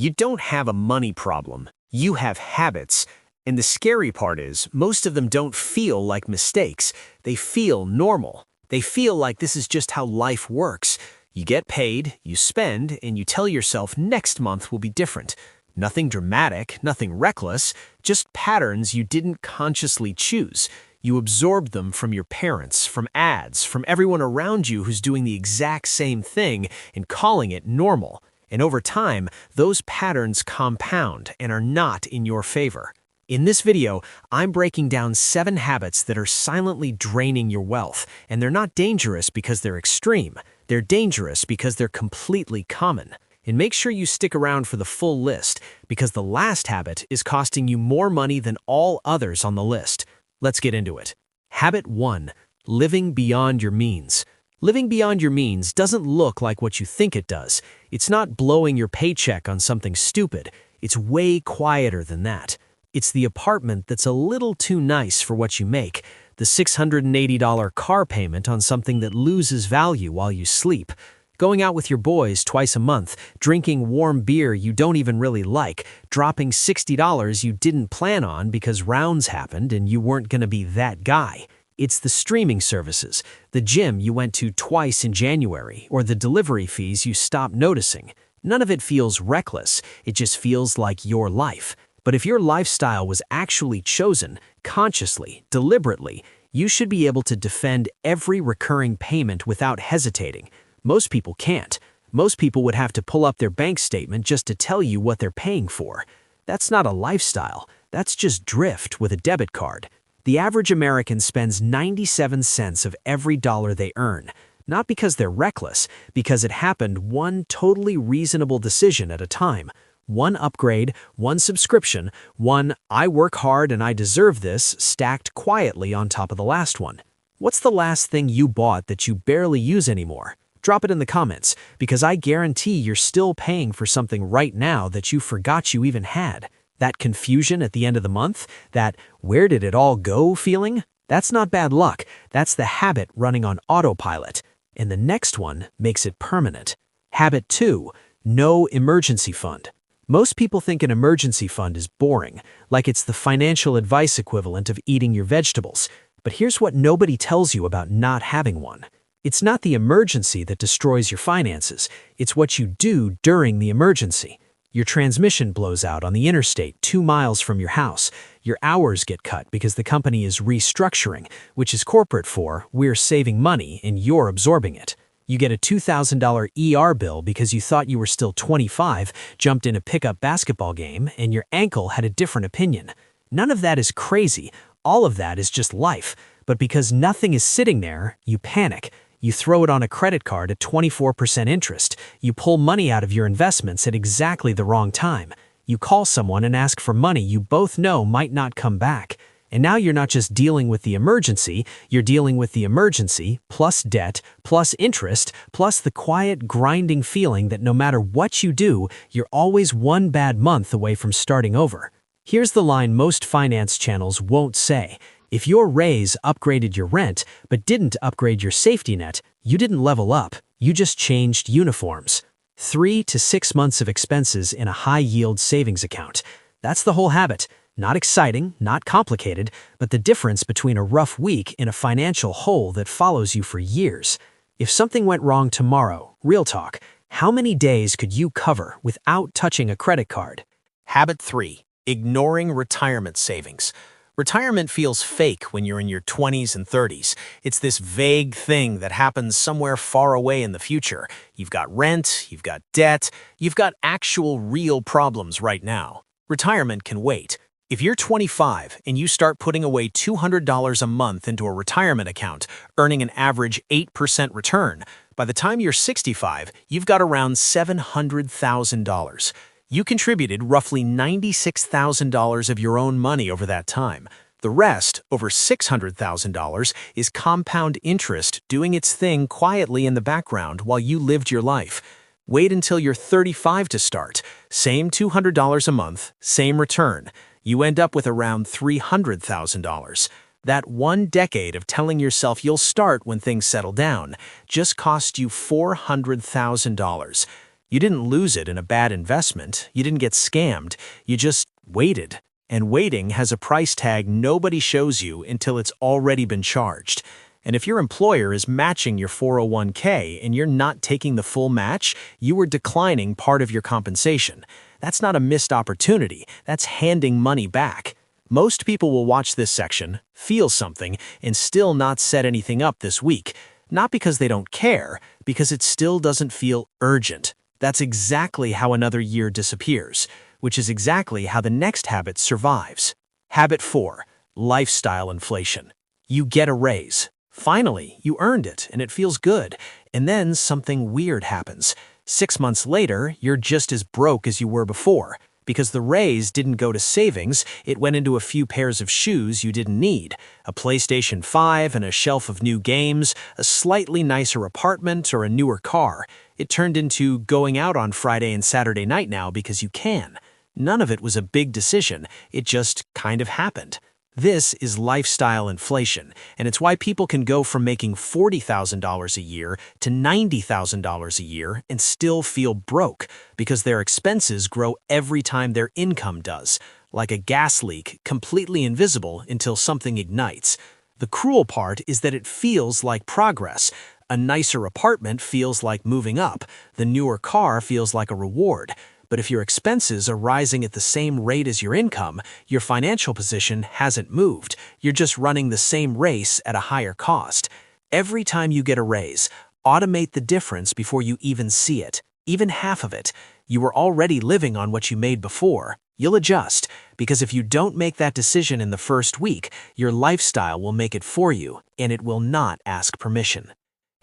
You don't have a money problem. You have habits. And the scary part is, most of them don't feel like mistakes. They feel normal. They feel like this is just how life works. You get paid, you spend, and you tell yourself next month will be different. Nothing dramatic, nothing reckless, just patterns you didn't consciously choose. You absorbed them from your parents, from ads, from everyone around you who's doing the exact same thing and calling it normal. And over time, those patterns compound and are not in your favor. In this video, I'm breaking down 7 habits that are silently draining your wealth, and they're not dangerous because they're extreme. They're dangerous because they're completely common. And make sure you stick around for the full list, because the last habit is costing you more money than all others on the list. Let's get into it. Habit 1. Living beyond your means. Living beyond your means doesn't look like what you think it does. It's not blowing your paycheck on something stupid. It's way quieter than that. It's the apartment that's a little too nice for what you make, the $680 car payment on something that loses value while you sleep, going out with your boys twice a month, drinking warm beer you don't even really like, dropping $60 you didn't plan on because rounds happened and you weren't going to be that guy. It's the streaming services, the gym you went to twice in January, or the delivery fees you stopped noticing. None of it feels reckless, it just feels like your life. But if your lifestyle was actually chosen, consciously, deliberately, you should be able to defend every recurring payment without hesitating. Most people can't. Most people would have to pull up their bank statement just to tell you what they're paying for. That's not a lifestyle, that's just drift with a debit card. The average American spends 97 cents of every dollar they earn, not because they're reckless, because it happened one totally reasonable decision at a time. One upgrade, one subscription, one "I work hard and I deserve this" stacked quietly on top of the last one. What's the last thing you bought that you barely use anymore? Drop it in the comments, because I guarantee you're still paying for something right now that you forgot you even had. That confusion at the end of the month, that "where did it all go" feeling, that's not bad luck, that's the habit running on autopilot. And the next one makes it permanent. Habit 2. No emergency fund. Most people think an emergency fund is boring, like it's the financial advice equivalent of eating your vegetables. But here's what nobody tells you about not having one. It's not the emergency that destroys your finances, it's what you do during the emergency. Your transmission blows out on the interstate 2 miles from your house. Your hours get cut because the company is restructuring, which is corporate for "we're saving money and you're absorbing it." You get a $2,000 ER bill because you thought you were still 25, jumped in a pickup basketball game, and your ankle had a different opinion. None of that is crazy. All of that is just life. But because nothing is sitting there, you panic. You throw it on a credit card at 24% interest. You pull money out of your investments at exactly the wrong time. You call someone and ask for money you both know might not come back. And now you're not just dealing with the emergency, you're dealing with the emergency, plus debt, plus interest, plus the quiet, grinding feeling that no matter what you do, you're always one bad month away from starting over. Here's the line most finance channels won't say. If your raise upgraded your rent, but didn't upgrade your safety net, you didn't level up, you just changed uniforms. 3 to 6 months of expenses in a high-yield savings account. That's the whole habit. Not exciting, not complicated, but the difference between a rough week and a financial hole that follows you for years. If something went wrong tomorrow, real talk, how many days could you cover without touching a credit card? Habit 3. Ignoring retirement savings. Retirement feels fake when you're in your 20s and 30s. It's this vague thing that happens somewhere far away in the future. You've got rent, you've got debt, you've got actual real problems right now. Retirement can wait. If you're 25 and you start putting away $200 a month into a retirement account, earning an average 8% return, by the time you're 65, you've got around $700,000. You contributed roughly $96,000 of your own money over that time. The rest, over $600,000, is compound interest doing its thing quietly in the background while you lived your life. Wait until you're 35 to start. Same $200 a month, same return. You end up with around $300,000. That 1 decade of telling yourself you'll start when things settle down just cost you $400,000. You didn't lose it in a bad investment. You didn't get scammed. You just waited. And waiting has a price tag nobody shows you until it's already been charged. And if your employer is matching your 401k and you're not taking the full match, you are declining part of your compensation. That's not a missed opportunity. That's handing money back. Most people will watch this section, feel something, and still not set anything up this week. Not because they don't care, because it still doesn't feel urgent. That's exactly how another year disappears, which is exactly how the next habit survives. Habit 4, lifestyle inflation. You get a raise. Finally, you earned it, and it feels good. And then something weird happens. 6 months later, you're just as broke as you were before. Because the raise didn't go to savings, it went into a few pairs of shoes you didn't need, a PlayStation 5 and a shelf of new games, a slightly nicer apartment, or a newer car. It turned into going out on Friday and Saturday night now because you can. None of it was a big decision, it just kind of happened. This is lifestyle inflation, and it's why people can go from making $40,000 a year to $90,000 a year and still feel broke, because their expenses grow every time their income does, like a gas leak, completely invisible until something ignites. The cruel part is that it feels like progress. A nicer apartment feels like moving up. The newer car feels like a reward. But if your expenses are rising at the same rate as your income, your financial position hasn't moved. You're just running the same race at a higher cost. Every time you get a raise, automate the difference before you even see it, even half of it. You were already living on what you made before. You'll adjust, because if you don't make that decision in the first week, your lifestyle will make it for you, and it will not ask permission.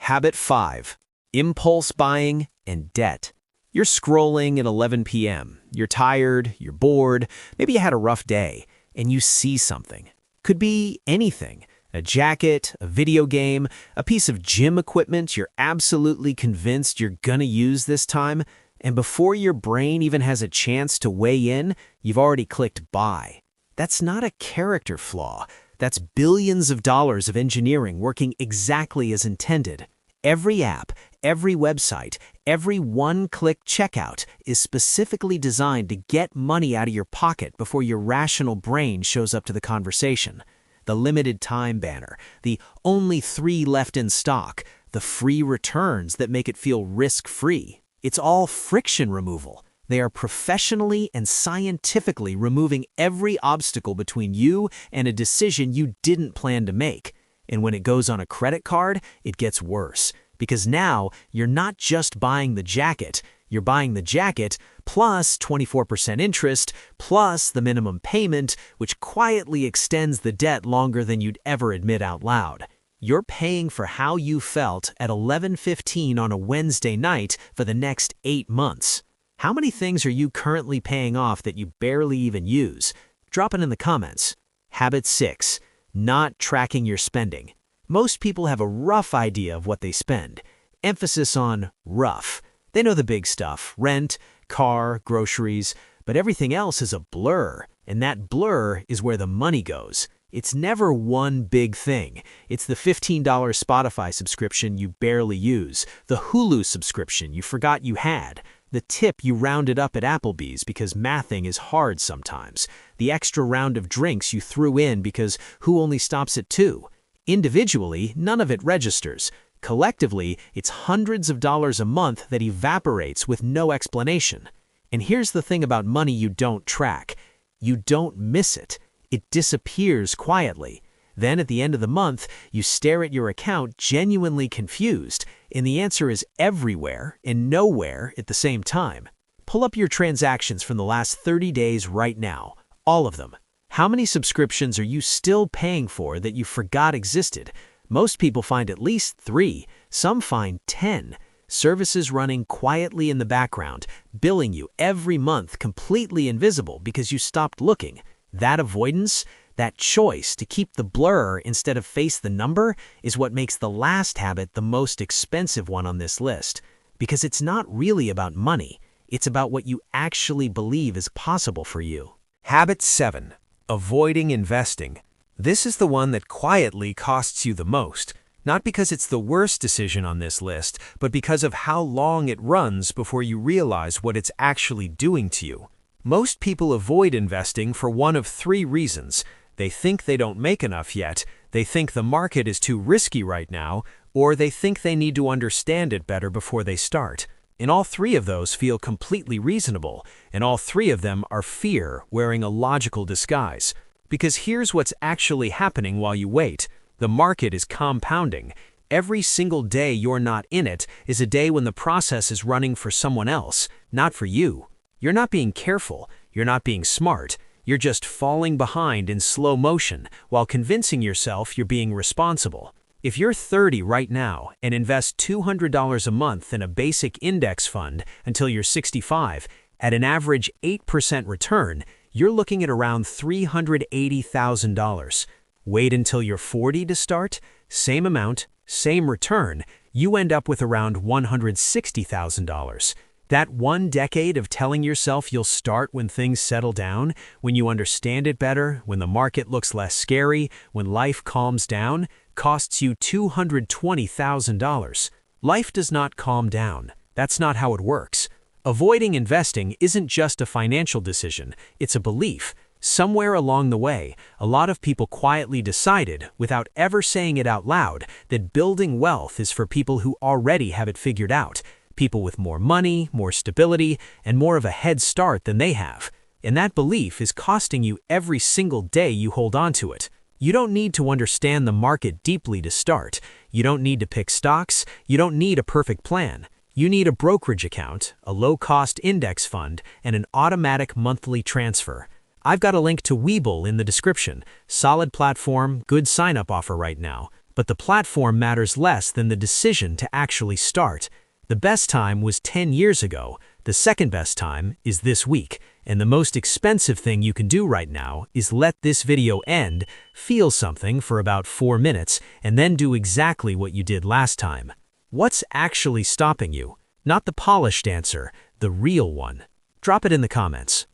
Habit 5, impulse buying and debt. You're scrolling at 11 p.m. You're tired, you're bored, maybe you had a rough day, and you see something. Could be anything. A jacket, a video game, a piece of gym equipment you're absolutely convinced you're gonna use this time, and before your brain even has a chance to weigh in, you've already clicked buy. That's not a character flaw. That's billions of dollars of engineering working exactly as intended. Every app, every website, every one-click checkout is specifically designed to get money out of your pocket before your rational brain shows up to the conversation. The limited time banner, the only 3 left in stock, the free returns that make it feel risk-free. It's all friction removal. They are professionally and scientifically removing every obstacle between you and a decision you didn't plan to make. And when it goes on a credit card, it gets worse. Because now, you're not just buying the jacket, you're buying the jacket plus 24% interest, plus the minimum payment, which quietly extends the debt longer than you'd ever admit out loud. You're paying for how you felt at 11:15 on a Wednesday night for the next 8 months. How many things are you currently paying off that you barely even use? Drop it in the comments. Habit 6. Not tracking your spending. Most people have a rough idea of what they spend. Emphasis on rough. They know the big stuff, rent, car, groceries, but everything else is a blur, and that blur is where the money goes. It's never one big thing. It's the $15 Spotify subscription you barely use, the Hulu subscription you forgot you had, the tip you rounded up at Applebee's because mathing is hard sometimes, the extra round of drinks you threw in because who only stops at 2? Individually, none of it registers. Collectively, it's hundreds of dollars a month that evaporates with no explanation. And here's the thing about money you don't track. You don't miss it. It disappears quietly. Then at the end of the month, you stare at your account genuinely confused, and the answer is everywhere and nowhere at the same time. Pull up your transactions from the last 30 days right now, all of them. How many subscriptions are you still paying for that you forgot existed? Most people find at least 3, some find 10. Services running quietly in the background, billing you every month completely invisible because you stopped looking. That avoidance, that choice to keep the blur instead of face the number is what makes the last habit the most expensive one on this list. Because it's not really about money, it's about what you actually believe is possible for you. Habit 7. Avoiding investing. This is the one that quietly costs you the most. Not because it's the worst decision on this list, but because of how long it runs before you realize what it's actually doing to you. Most people avoid investing for one of three reasons. They think they don't make enough yet, they think the market is too risky right now, or they think they need to understand it better before they start. And all three of those feel completely reasonable, and all three of them are fear wearing a logical disguise. Because here's what's actually happening while you wait. The market is compounding. Every single day you're not in it is a day when the process is running for someone else, not for you. You're not being careful, you're not being smart, you're just falling behind in slow motion while convincing yourself you're being responsible. If you're 30 right now and invest $200 a month in a basic index fund until you're 65, at an average 8% return, you're looking at around $380,000. Wait until you're 40 to start, same amount, same return, you end up with around $160,000. That 1 decade of telling yourself you'll start when things settle down, when you understand it better, when the market looks less scary, when life calms down, costs you $220,000. Life does not calm down. That's not how it works. Avoiding investing isn't just a financial decision, it's a belief. Somewhere along the way, a lot of people quietly decided, without ever saying it out loud, that building wealth is for people who already have it figured out. People with more money, more stability, and more of a head start than they have. And that belief is costing you every single day you hold on to it. You don't need to understand the market deeply to start. You don't need to pick stocks. You don't need a perfect plan. You need a brokerage account, a low-cost index fund, and an automatic monthly transfer. I've got a link to Webull in the description. Solid platform, good sign-up offer right now. But the platform matters less than the decision to actually start. The best time was 10 years ago. The second best time is this week. And the most expensive thing you can do right now is let this video end, feel something for about 4 minutes, and then do exactly what you did last time. What's actually stopping you? Not the polished answer, the real one. Drop it in the comments.